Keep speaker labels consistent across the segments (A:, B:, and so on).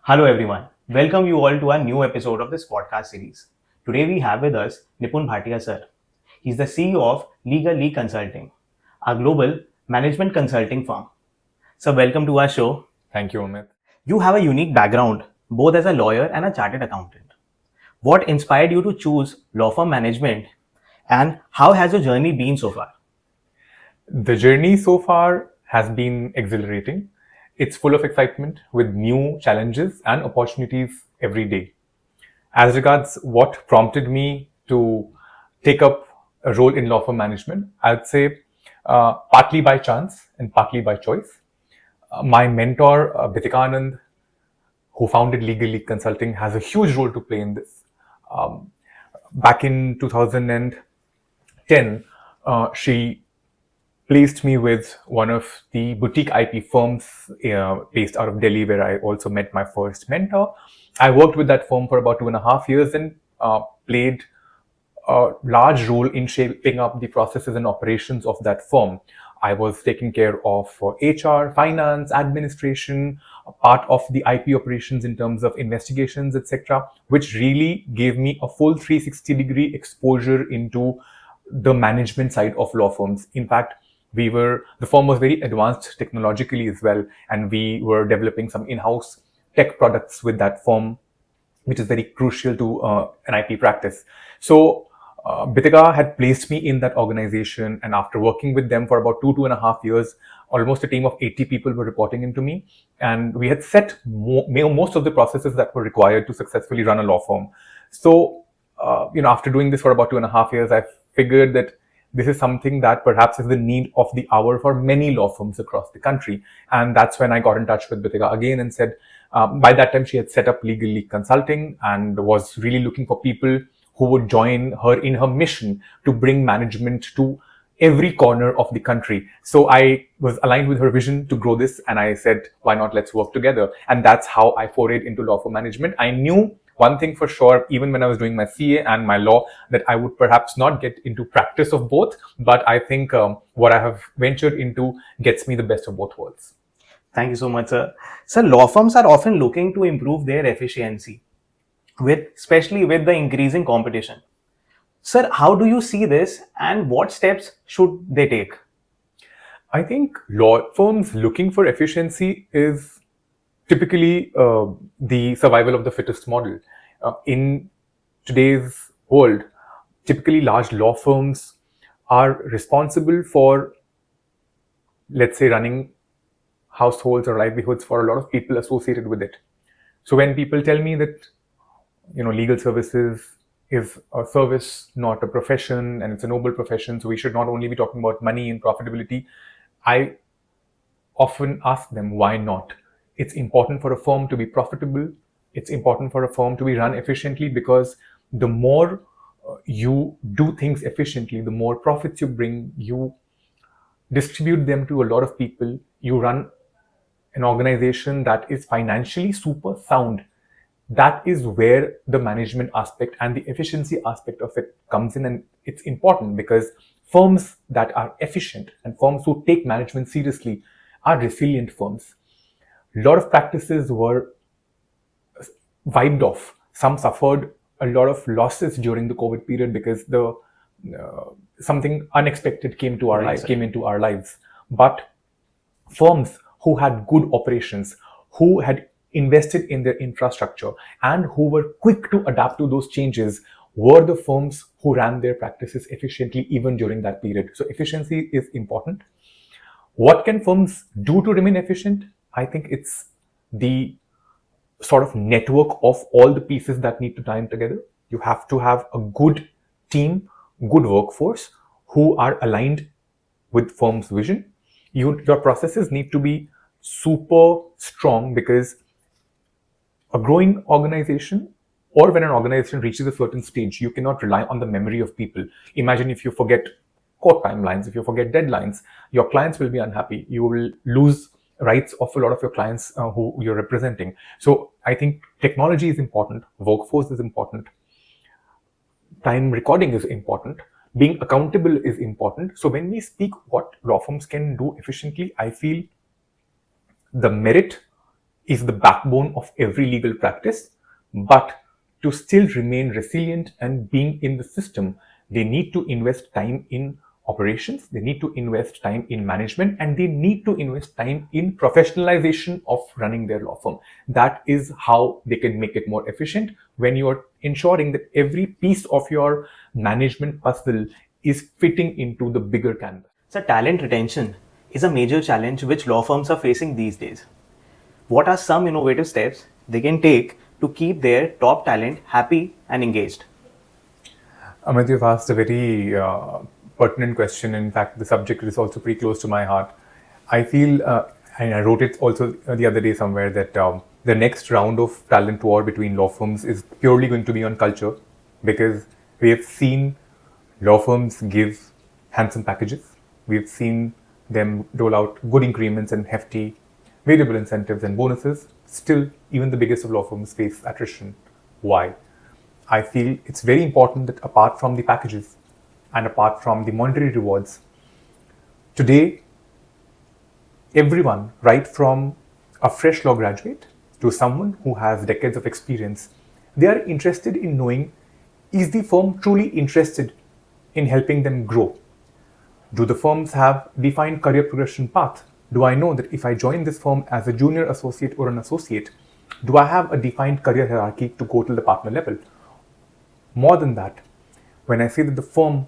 A: Hello everyone. Welcome you all to our new episode of this podcast series. Today we have with us Nipun Bhatia sir. He's the CEO of Legal League Consulting, a global management consulting firm. So welcome to our show.
B: Thank you, Amit.
A: You have a unique background, both as a lawyer and a chartered accountant. What inspired you to choose law firm management and how has your journey been so far?
B: The journey so far has been exhilarating. It's full of excitement with new challenges and opportunities every day. As regards what prompted me to take up a role in law firm management, I'd say partly by chance and partly by choice. My mentor, Bhitikanand, who founded Legal League Consulting, has a huge role to play in this. Back in 2010, she placed me with one of the boutique IP firms based out of Delhi, where I also met my first mentor. I worked with that firm for about 2.5 years and played a large role in shaping up the processes and operations of that firm. I was taking care of HR, finance, administration, part of the IP operations in terms of investigations, etc., which really gave me a full 360-degree exposure into the management side of law firms. In fact, the firm was very advanced technologically as well, and we were developing some in-house tech products with that firm, which is very crucial to an IP practice. So Bitika had placed me in that organization, and after working with them for about 2.5 years, almost a team of 80 people were reporting into me, and we had set most of the processes that were required to successfully run a law firm. So, after doing this for about 2.5 years, I figured that this is something that perhaps is the need of the hour for many law firms across the country. And that's when I got in touch with Bitika again and said, by that time she had set up Legal League Consulting and was really looking for people who would join her in her mission to bring management to every corner of the country. So I was aligned with her vision to grow this, and I said, why not, let's work together. And that's how I forayed into law firm management. I knew one thing for sure, even when I was doing my CA and my law, that I would perhaps not get into practice of both, but I think what I have ventured into gets me the best of both worlds.
A: Thank you so much, sir. Sir, law firms are often looking to improve their efficiency, especially with the increasing competition. Sir, how do you see this and what steps should they take?
B: I think law firms looking for efficiency is typically the survival of the fittest model. In today's world, typically large law firms are responsible for, let's say, running households or livelihoods for a lot of people associated with it. So when people tell me that, legal services is a service, not a profession, and it's a noble profession, so we should not only be talking about money and profitability, I often ask them, why not? It's important for a firm to be profitable. It's important for a firm to be run efficiently, because the more you do things efficiently, the more profits you bring, you distribute them to a lot of people, you run an organization that is financially super sound. That is where the management aspect and the efficiency aspect of it comes in, and it's important because firms that are efficient and firms who take management seriously are resilient firms. A lot of practices were wiped off. Some suffered a lot of losses during the COVID period because something unexpected came into our lives. But firms who had good operations, who had invested in their infrastructure, and who were quick to adapt to those changes were the firms who ran their practices efficiently even during that period. So efficiency is important. What can firms do to remain efficient? I think it's the sort of network of all the pieces that need to tie in together. You have to have a good team, good workforce who are aligned with firm's vision. Your processes need to be super strong, because a growing organization, or when an organization reaches a certain stage, you cannot rely on the memory of people. Imagine if you forget court timelines, if you forget deadlines, your clients will be unhappy. You will lose rights of a lot of your clients who you're representing. So I think technology is important, workforce is important, time recording is important, being accountable is important. So when we speak what law firms can do efficiently, I feel the merit is the backbone of every legal practice, but to still remain resilient and being in the system, they need to invest time in operations, they need to invest time in management, and they need to invest time in professionalization of running their law firm. That is how they can make it more efficient, when you're ensuring that every piece of your management puzzle is fitting into the bigger canvas.
A: So, talent retention is a major challenge which law firms are facing these days. What are some innovative steps they can take to keep their top talent happy and engaged?
B: Amit, you've asked a very pertinent question. In fact, the subject is also pretty close to my heart. I feel, and I wrote it also the other day somewhere, that the next round of talent war between law firms is purely going to be on culture, because we have seen law firms give handsome packages. We've seen them dole out good increments and hefty variable incentives and bonuses. Still, even the biggest of law firms face attrition. Why? I feel it's very important that apart from the packages and apart from the monetary rewards, today, everyone, right from a fresh law graduate to someone who has decades of experience, they are interested in knowing, is the firm truly interested in helping them grow? Do the firms have defined career progression path? Do I know that if I join this firm as a junior associate or an associate, do I have a defined career hierarchy to go to the partner level? More than that, when I say that the firm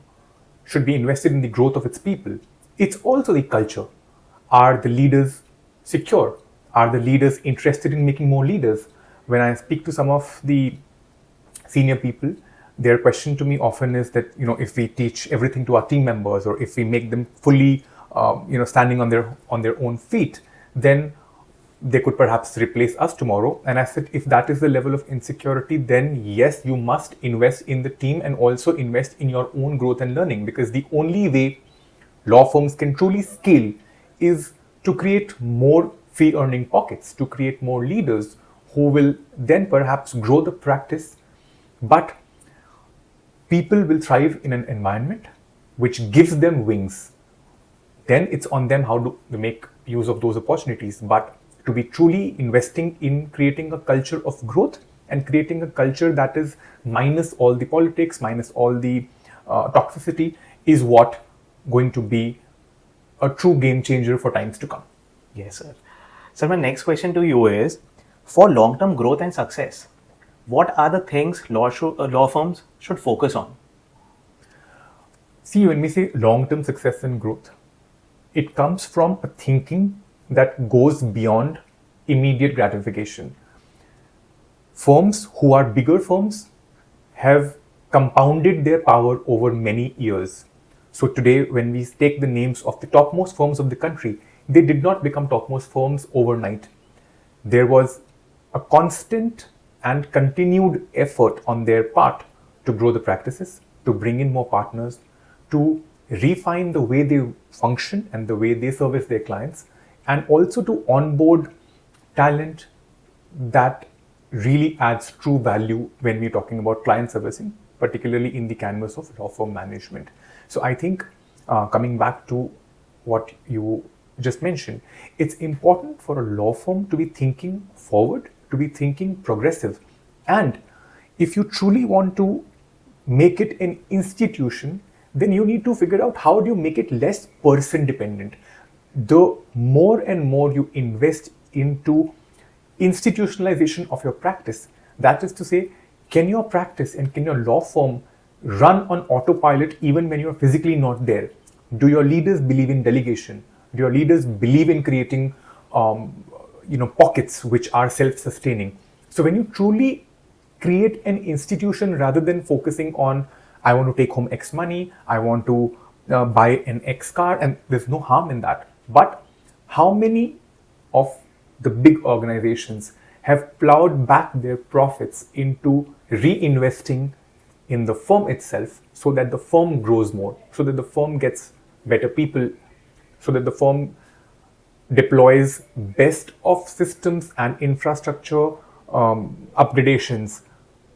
B: should be invested in the growth of its people, it's also the culture. Are the leaders secure? Are the leaders interested in making more leaders? When I speak to some of the senior people, their question to me often is that, if we teach everything to our team members, or if we make them fully, standing on their own feet, then they could perhaps replace us tomorrow. And I said, if that is the level of insecurity, then yes, you must invest in the team and also invest in your own growth and learning, because the only way law firms can truly scale is to create more fee earning pockets, to create more leaders who will then perhaps grow the practice. But people will thrive in an environment which gives them wings. Then it's on them how to make use of those opportunities. But to be truly investing in creating a culture of growth and creating a culture that is minus all the politics, minus all the toxicity, is what going to be a true game changer for times to come.
A: Yes, sir. Sir, my next question to you is, for long-term growth and success, what are the things law firms should focus on?
B: See, when we say long-term success and growth, it comes from a thinking that goes beyond immediate gratification. Firms who are bigger firms have compounded their power over many years. So today, when we take the names of the topmost firms of the country, they did not become topmost firms overnight. There was a constant and continued effort on their part to grow the practices, to bring in more partners, to refine the way they function and the way they service their clients, and also to onboard talent that really adds true value when we're talking about client servicing, particularly in the canvas of law firm management. So I think, coming back to what you just mentioned, it's important for a law firm to be thinking forward, to be thinking progressive. And if you truly want to make it an institution, then you need to figure out how do you make it less person dependent. The more and more you invest into institutionalization of your practice, that is to say, can your practice and can your law firm run on autopilot even when you're physically not there? Do your leaders believe in delegation? Do your leaders believe in creating pockets which are self-sustaining? So when you truly create an institution rather than focusing on, I want to take home X money, I want to buy an X car, and there's no harm in that. But how many of the big organizations have plowed back their profits into reinvesting in the firm itself so that the firm grows more, so that the firm gets better people, so that the firm deploys best of systems and infrastructure upgradations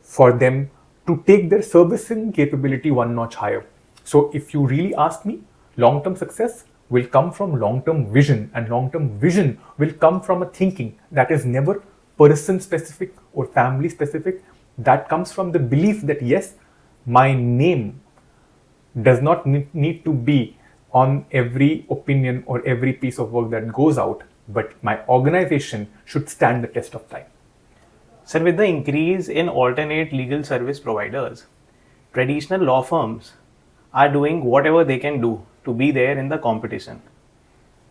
B: for them to take their servicing capability one notch higher. So if you really ask me, long-term success will come from long-term vision, and long-term vision will come from a thinking that is never person-specific or family-specific. That comes from the belief that yes, my name does not need to be on every opinion or every piece of work that goes out, but my organization should stand the test of time.
A: Sir, with the increase in alternate legal service providers, traditional law firms are doing whatever they can do to be there in the competition.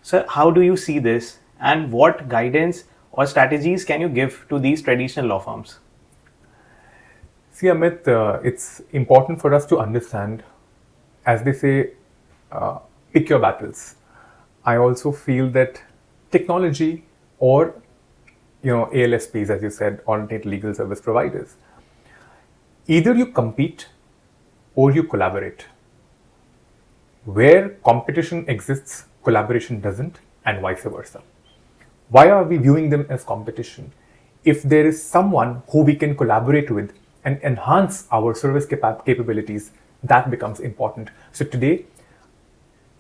A: Sir, how do you see this, and what guidance or strategies can you give to these traditional law firms?
B: See, Amit, it's important for us to understand, as they say, pick your battles. I also feel that technology or ALSPs, as you said, alternate legal service providers, either you compete or you collaborate. Where competition exists, collaboration doesn't, and vice versa. Why are we viewing them as competition? If there is someone who we can collaborate with and enhance our service capabilities, that becomes important. So today,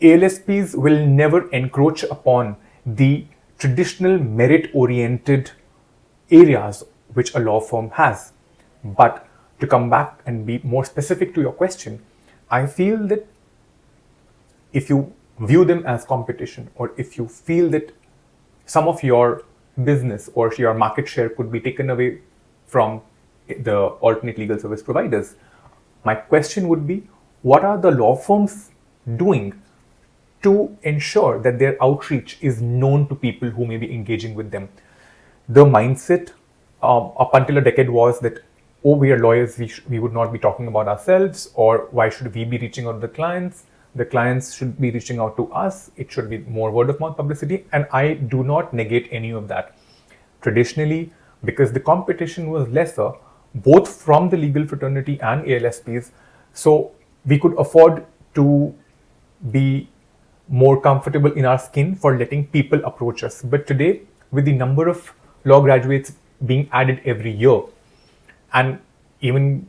B: ALSPs will never encroach upon the traditional merit-oriented areas which a law firm has. But to come back and be more specific to your question, I feel that if you view them as competition, or if you feel that some of your business or your market share could be taken away from the alternate legal service providers, my question would be, what are the law firms doing to ensure that their outreach is known to people who may be engaging with them? The mindset up until a decade was that, oh, we are lawyers, we would not be talking about ourselves, or why should we be reaching out to the clients? The clients should be reaching out to us. It should be more word of mouth publicity. And I do not negate any of that. Traditionally, because the competition was lesser, both from the legal fraternity and ALSPs, so we could afford to be more comfortable in our skin for letting people approach us. But today, with the number of law graduates being added every year, and even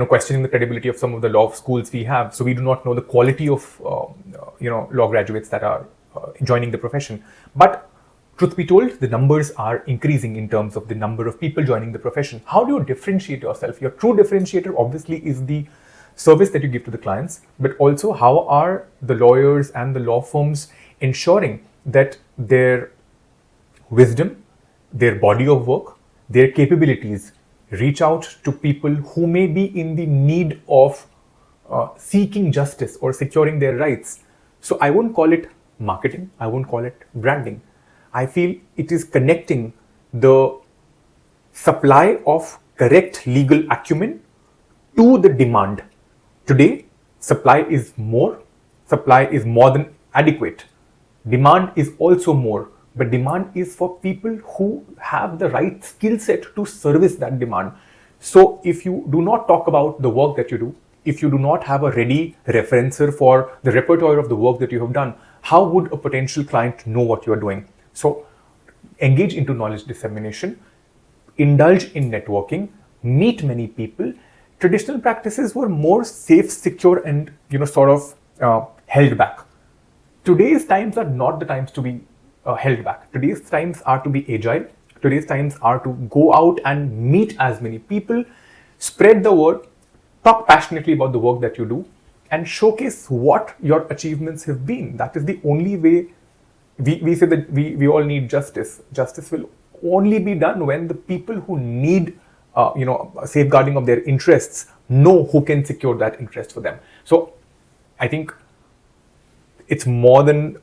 B: questioning the credibility of some of the law schools we have, so we do not know the quality of law graduates that are joining the profession. But truth be told, the numbers are increasing in terms of the number of people joining the profession. How do you differentiate yourself? Your true differentiator obviously is the service that you give to the clients, but also how are the lawyers and the law firms ensuring that their wisdom, their body of work, their capabilities reach out to people who may be in the need of seeking justice or securing their rights. So I won't call it marketing, I won't call it branding. I feel it is connecting the supply of correct legal acumen to the demand. Today, supply is more than adequate. Demand is also more, but demand is for people who have the right skill set to service that demand. So if you do not talk about the work that you do, if you do not have a ready referencer for the repertoire of the work that you have done, how would a potential client know what you are doing? So engage into knowledge dissemination, indulge in networking, meet many people. Traditional practices were more safe, secure, and held back. Today's times are not the times to be held back. Today's times are to be agile. Today's times are to go out and meet as many people, spread the word, talk passionately about the work that you do, and showcase what your achievements have been. That is the only way. We say that we all need justice. Justice will only be done when the people who need safeguarding of their interests know who can secure that interest for them. So I think it's more than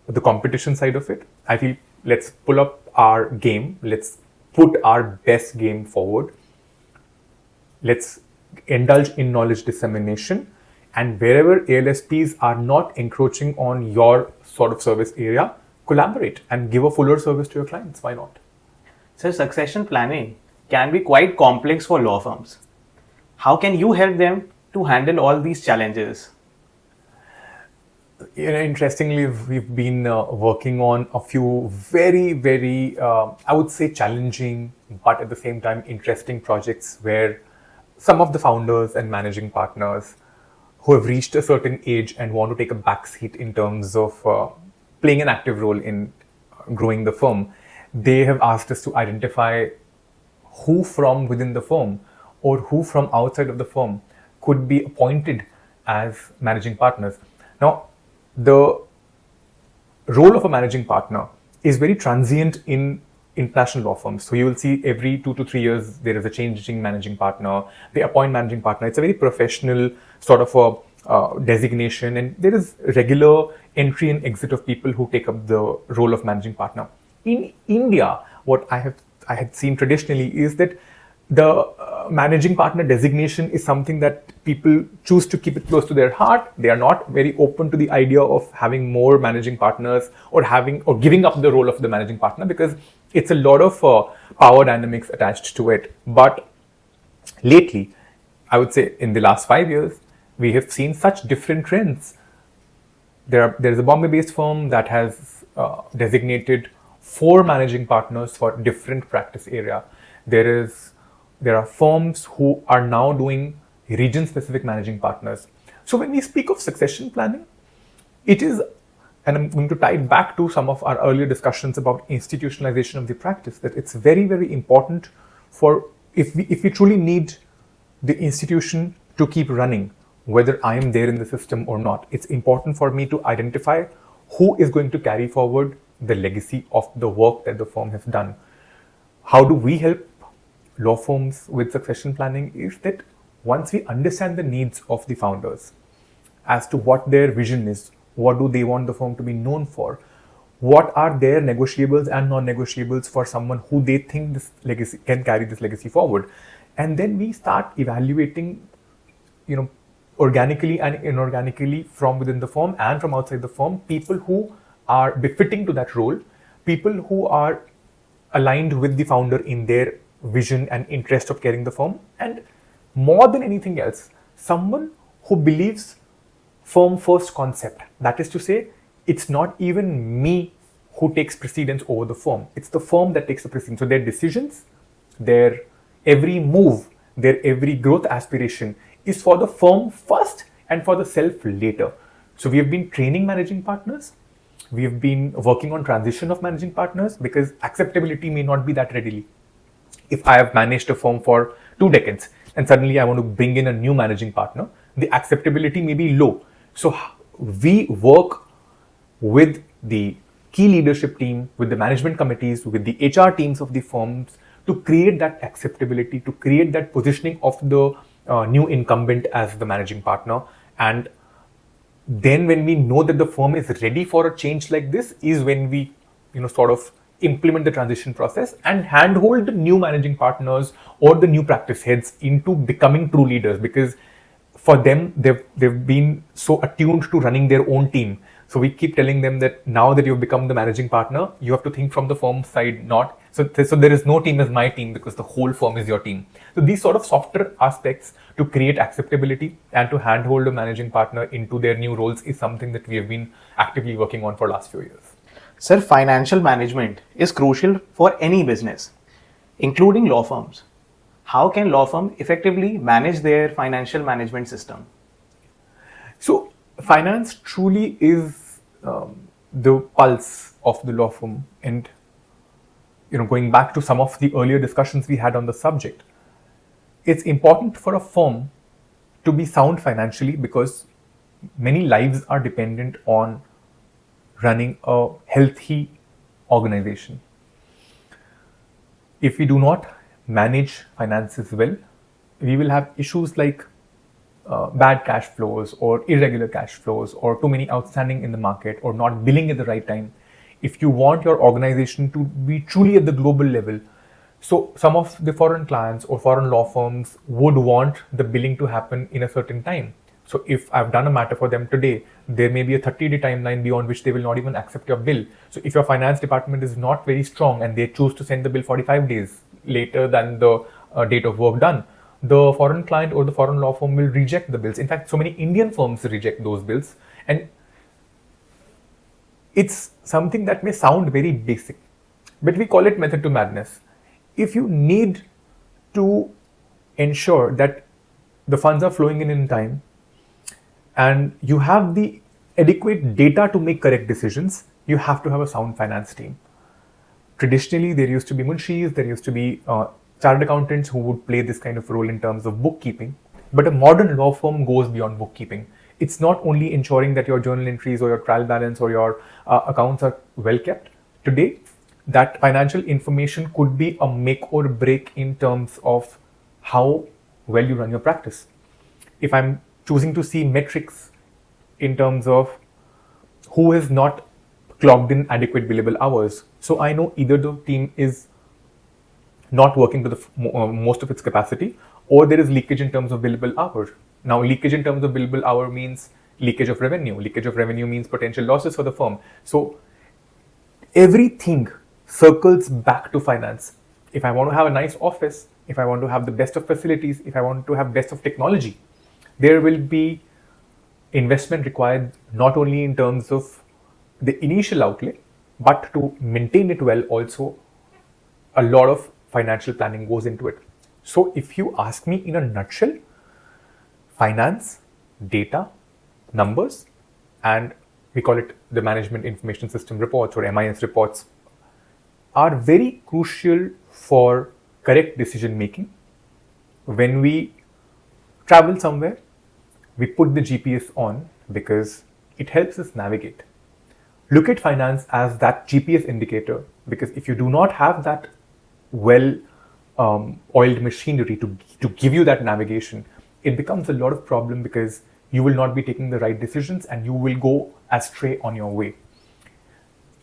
B: the competition side of it. I feel let's pull up our game. Let's put our best game forward. Let's indulge in knowledge dissemination. And wherever ALSPs are not encroaching on your sort of service area, collaborate and give a fuller service to your clients. Why not?
A: So succession planning can be quite complex for law firms. How can you help them to handle all these challenges?
B: Interestingly, we've been working on a few very, very, I would say challenging, but at the same time interesting projects where some of the founders and managing partners who have reached a certain age and want to take a back seat in terms of playing an active role in growing the firm. They have asked us to identify who from within the firm or who from outside of the firm could be appointed as managing partners. Now, the role of a managing partner is very transient in international law firms. So you will see every 2 to 3 years there is a changing managing partner. They appoint managing partner. It's a very professional sort of a designation, and there is regular entry and exit of people who take up the role of managing partner. In India, what I had seen traditionally is that the managing partner designation is something that people choose to keep it close to their heart. They are not very open to the idea of having more managing partners or giving up the role of the managing partner, because it's a lot of power dynamics attached to it. But lately, I would say in the last 5 years, we have seen such different trends. There is a Bombay-based firm that has designated 4 managing partners for different practice area. There are firms who are now doing region-specific managing partners. So when we speak of succession planning, it is, and I'm going to tie it back to some of our earlier discussions about institutionalization of the practice, that it's very, very important for, if we truly need the institution to keep running, whether I am there in the system or not, it's important for me to identify who is going to carry forward the legacy of the work that the firm has done. How do we help law firms with succession planning is that once we understand the needs of the founders as to what their vision is, what do they want the firm to be known for, what are their negotiables and non-negotiables for someone who they think this legacy can carry this legacy forward, and then we start evaluating, organically and inorganically from within the firm and from outside the firm, people who are befitting to that role, people who are aligned with the founder in their vision and interest of carrying the firm, and more than anything else, someone who believes firm first concept. That is to say, it's not even me who takes precedence over the firm. It's the firm that takes the precedence. So their decisions, their every move, their every growth aspiration is for the firm first and for the self later. So we have been training managing partners. We have been working on transition of managing partners, because acceptability may not be that readily. If I have managed a firm for 2 decades and suddenly I want to bring in a new managing partner, the acceptability may be low. So we work with the key leadership team, with the management committees, with the HR teams of the firms to create that acceptability, to create that positioning of the new incumbent as the managing partner. And then when we know that the firm is ready for a change like this is when we, sort of implement the transition process and handhold the new managing partners or the new practice heads into becoming true leaders, because for them, they've been so attuned to running their own team. So we keep telling them that now that you've become the managing partner, you have to think from the firm side, not so there is no team as my team, because the whole firm is your team. So these sort of softer aspects to create acceptability and to handhold a managing partner into their new roles is something that we have been actively working on for the last few years.
A: Sir, financial management is crucial for any business, including law firms. How can law firm effectively manage their financial management system?
B: So finance truly is the pulse of the law firm, and going back to some of the earlier discussions we had on the subject, it's important for a firm to be sound financially, because many lives are dependent on running a healthy organization. If we do not manage finances well, we will have issues like bad cash flows or irregular cash flows or too many outstanding in the market or not billing at the right time. If you want your organization to be truly at the global level, so some of the foreign clients or foreign law firms would want the billing to happen in a certain time. So if I've done a matter for them today, there may be a 30-day timeline beyond which they will not even accept your bill. So if your finance department is not very strong and they choose to send the bill 45 days later than the date of work done, the foreign client or the foreign law firm will reject the bills. In fact, so many Indian firms reject those bills. And it's something that may sound very basic, but we call it method to madness. If you need to ensure that the funds are flowing in time and you have the adequate data to make correct decisions, you have to have a sound finance team. Traditionally, there used to be munshis, there used to be chartered accountants who would play this kind of role in terms of bookkeeping. But a modern law firm goes beyond bookkeeping. It's not only ensuring that your journal entries or your trial balance or your accounts are well kept. Today, that financial information could be a make or break in terms of how well you run your practice. If I'm choosing to see metrics in terms of who has not clocked in adequate billable hours, so I know either the team is not working to the most of its capacity, or there is leakage in terms of billable hours. Now, leakage in terms of billable hour means leakage of revenue. Leakage of revenue means potential losses for the firm. So everything circles back to finance. If I want to have a nice office, if I want to have the best of facilities, if I want to have best of technology, there will be investment required not only in terms of the initial outlay, but to maintain it well also. A lot of financial planning goes into it. So if you ask me in a nutshell, finance, data, numbers, and we call it the management information system reports or MIS reports, are very crucial for correct decision making. When we travel somewhere, we put the GPS on because it helps us navigate. Look at finance as that GPS indicator, because if you do not have that well oiled machinery to give you that navigation, it becomes a lot of problem because you will not be taking the right decisions and you will go astray on your way.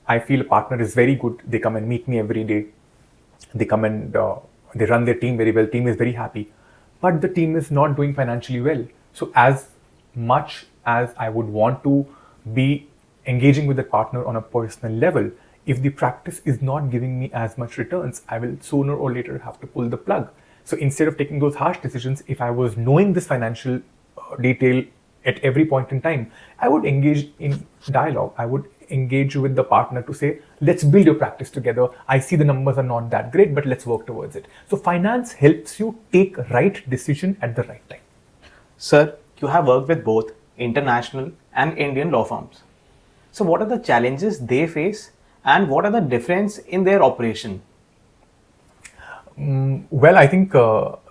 B: I feel a partner is very good. They come and meet me every day. They come and they run their team very well. Team is very happy, but the team is not doing financially well. So as much as I would want to be engaging with the partner on a personal level, if the practice is not giving me as much returns, I will sooner or later have to pull the plug. So instead of taking those harsh decisions, if I was knowing this financial detail at every point in time, I would engage in dialogue. I would engage with the partner to say, let's build your practice together. I see the numbers are not that great, but let's work towards it. So finance helps you take right decision at the right time.
A: Sir, you have worked with both international and Indian law firms. So what are the challenges they face and what are the difference in their operation?
B: Well, I think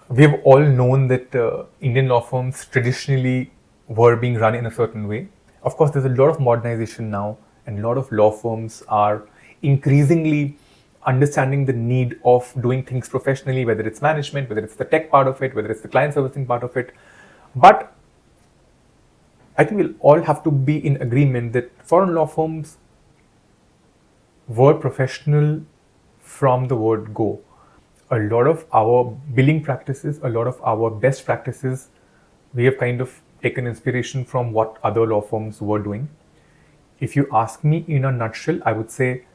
B: we've all known that Indian law firms traditionally were being run in a certain way. Of course, there's a lot of modernization now, and a lot of law firms are increasingly understanding the need of doing things professionally, whether it's management, whether it's the tech part of it, whether it's the client servicing part of it. But I think we'll all have to be in agreement that foreign law firms were professional from the word go. A lot of our billing practices, a lot of our best practices, we have kind of taken inspiration from what other law firms were doing. If you ask me in a nutshell, I would say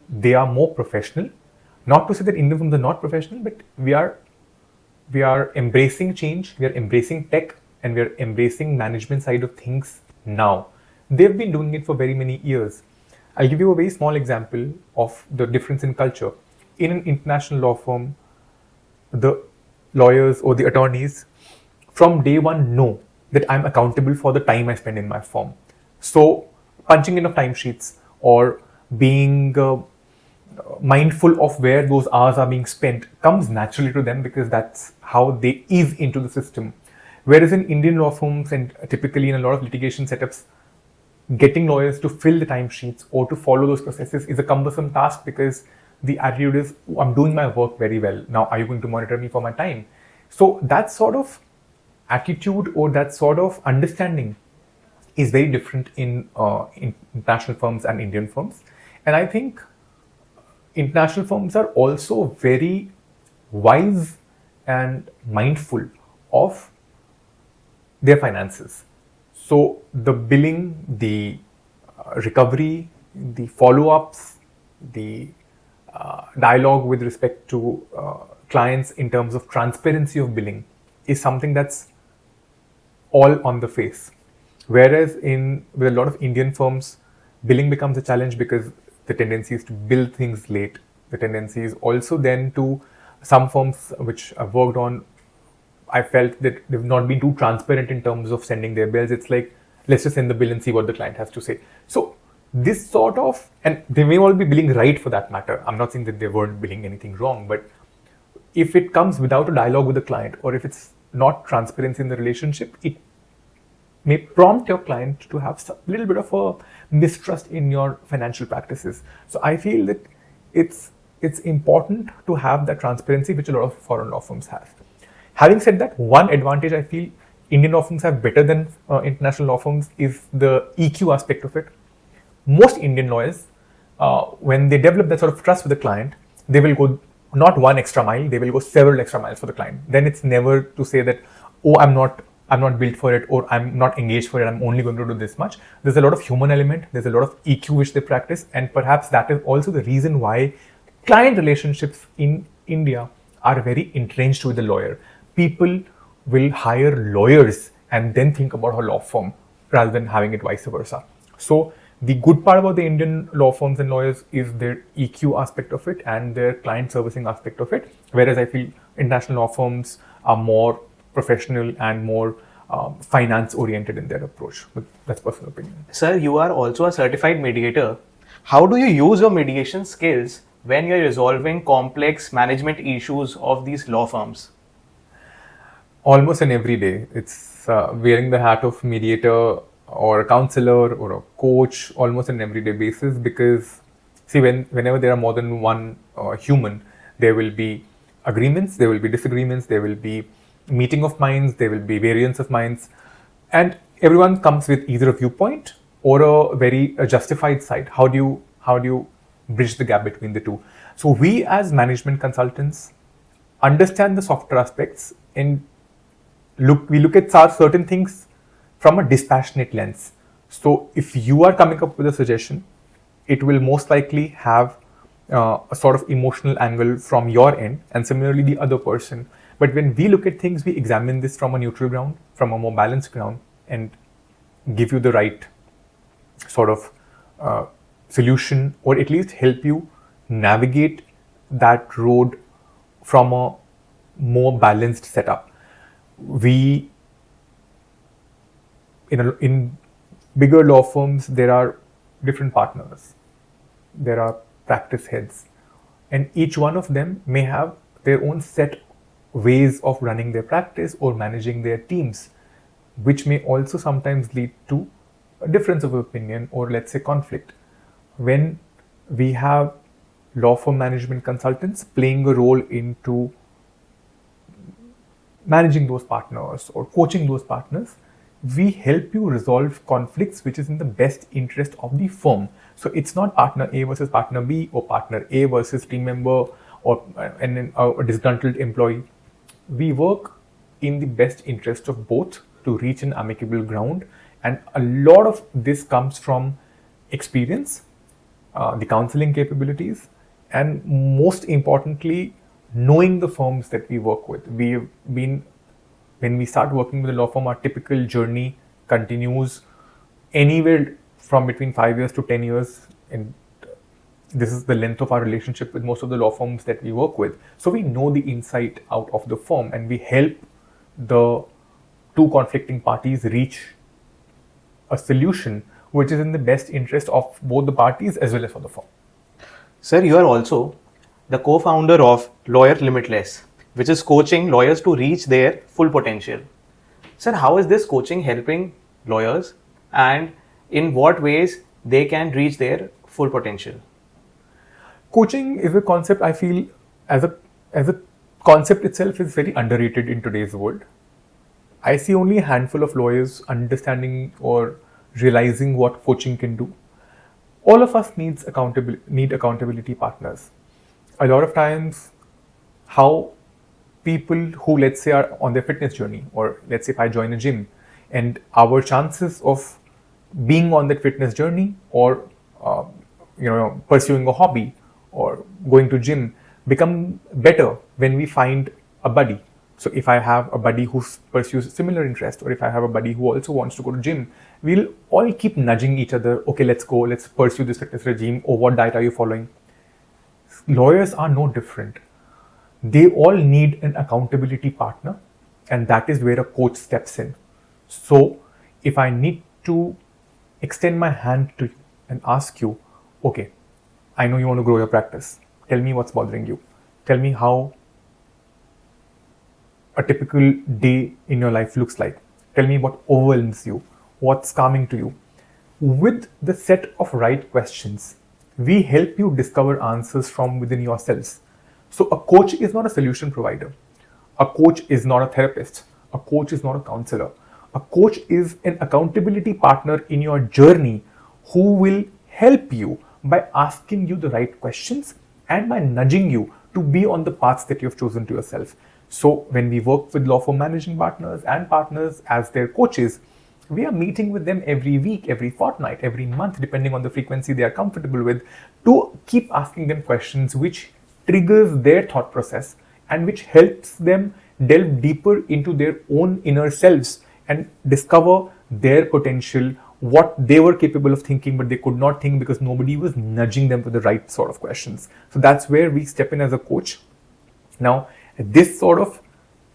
B: they are more professional. Not to say that Indian firms are not professional, but we are embracing change, we are embracing tech, and we are embracing management side of things now. They've been doing it for very many years. I'll give you a very small example of the difference in culture. In an international law firm, the lawyers or the attorneys from day one know that I'm accountable for the time I spend in my firm. So punching in of timesheets or being mindful of where those hours are being spent comes naturally to them because that's how they ease into the system. Whereas in Indian law firms and typically in a lot of litigation setups, getting lawyers to fill the timesheets or to follow those processes is a cumbersome task because the attitude is, I'm doing my work very well. Now, are you going to monitor me for my time? So that sort of attitude or that sort of understanding is very different in international firms and Indian firms. And I think international firms are also very wise and mindful of their finances. So the billing, the recovery, the follow-ups, the dialogue with respect to clients in terms of transparency of billing is something that's all on the face. Whereas with a lot of Indian firms, billing becomes a challenge because the tendency is to bill things late. The tendency is also then to some firms which I've worked on, I felt that they've not been too transparent in terms of sending their bills. It's like, let's just send the bill and see what the client has to say. So this sort of, and they may all be billing right for that matter. I'm not saying that they weren't billing anything wrong, but if it comes without a dialogue with the client, or if it's not transparency in the relationship, it may prompt your client to have a little bit of a mistrust in your financial practices. So I feel that it's important to have that transparency, which a lot of foreign law firms have. Having said that, one advantage I feel Indian law firms have better than international law firms is the EQ aspect of it. Most Indian lawyers, when they develop that sort of trust with the client, they will go not one extra mile, they will go several extra miles for the client. Then it's never to say that, oh, I'm not built for it, or I'm not engaged for it, I'm only going to do this much. There's a lot of human element, there's a lot of EQ which they practice, and perhaps that is also the reason why client relationships in India are very entrenched with the lawyer. People will hire lawyers and then think about a law firm rather than having it vice versa. So the good part about the Indian law firms and lawyers is their EQ aspect of it and their client servicing aspect of it. Whereas I feel international law firms are more professional and more finance oriented in their approach. But that's personal opinion.
A: Sir, you are also a certified mediator. How do you use your mediation skills when you're resolving complex management issues of these law firms?
B: Almost an everyday. It's wearing the hat of mediator or a counselor or a coach almost on an everyday basis, because see, whenever there are more than one human, there will be agreements, there will be disagreements, there will be meeting of minds, there will be variance of minds, and everyone comes with either a viewpoint or a justified side. How do you bridge the gap between the two? So we as management consultants understand the softer aspects and we look at certain things from a dispassionate lens. So if you are coming up with a suggestion, it will most likely have a sort of emotional angle from your end, and similarly the other person. But when we look at things, we examine this from a neutral ground, from a more balanced ground, and give you the right sort of solution, or at least help you navigate that road from a more balanced setup. We in bigger law firms, there are different partners, there are practice heads, and each one of them may have their own set ways of running their practice or managing their teams, which may also sometimes lead to a difference of opinion or, let's say, conflict. When we have law firm management consultants playing a role into managing those partners or coaching those partners, we help you resolve conflicts which is in the best interest of the firm. So it's not partner A versus partner B, or partner A versus team member, or a disgruntled employee. We work in the best interest of both to reach an amicable ground, and a lot of this comes from experience, the counseling capabilities, and most importantly, knowing the firms that we work with. When we start working with a law firm, our typical journey continues anywhere from between 5 years to 10 years. And this is the length of our relationship with most of the law firms that we work with. So we know the inside out of the firm, and we help the two conflicting parties reach a solution which is in the best interest of both the parties as well as for the firm.
A: Sir, you are also the co-founder of Lawyer Limitless, which is coaching lawyers to reach their full potential. Sir, how is this coaching helping lawyers, and in what ways they can reach their full potential?
B: Coaching is a concept I feel as a concept itself is very underrated in today's world. I see only a handful of lawyers understanding or realizing what coaching can do. All of us need accountability partners. A lot of times, how people who, let's say, are on their fitness journey, or let's say if I join a gym, and our chances of being on that fitness journey, or pursuing a hobby or going to gym, become better when we find a buddy. So if I have a buddy who pursues similar interest, or if I have a buddy who also wants to go to gym, we'll all keep nudging each other. Okay, let's go, let's pursue this fitness regime, or what diet are you following? Lawyers are no different. They all need an accountability partner, and that is where a coach steps in. So if I need to extend my hand to you, and ask you, okay, I know you want to grow your practice. Tell me what's bothering you. Tell me how a typical day in your life looks like. Tell me what overwhelms you, what's calming to you. With the set of right questions, we help you discover answers from within yourselves. So, a coach is not a solution provider. A coach is not a therapist. A coach is not a counselor. A coach is an accountability partner in your journey who will help you by asking you the right questions and by nudging you to be on the paths that you have chosen to yourself. So, when we work with law firm managing partners and partners as their coaches, we are meeting with them every week, every fortnight, every month, depending on the frequency they are comfortable with, to keep asking them questions which triggers their thought process and which helps them delve deeper into their own inner selves and discover their potential, what they were capable of thinking but they could not think because nobody was nudging them to the right sort of questions. So that's where we step in as a coach. Now, this sort of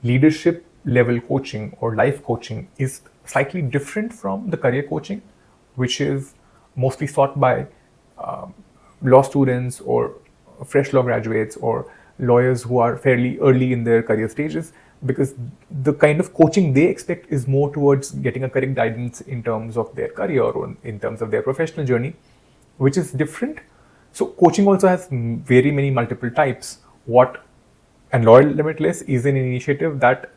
B: leadership level coaching or life coaching is slightly different from the career coaching, which is mostly sought by law students or fresh law graduates or lawyers who are fairly early in their career stages, because the kind of coaching they expect is more towards getting a correct guidance in terms of their career or in terms of their professional journey, which is different. So coaching also has very many multiple types. And Loyal Limitless is an initiative that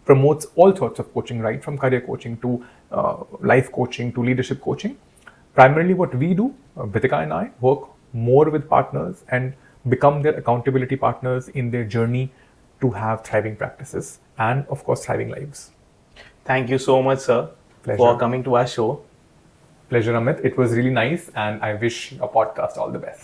B: promotes all sorts of coaching, right from career coaching to life coaching to leadership coaching. Primarily what we do, Bhitika and I, work more with partners and become their accountability partners in their journey to have thriving practices and, of course, thriving lives.
A: Thank you so much, sir,
B: Pleasure.
A: for coming to our show.
B: Pleasure, Amit. It was really nice, and I wish your podcast all the best.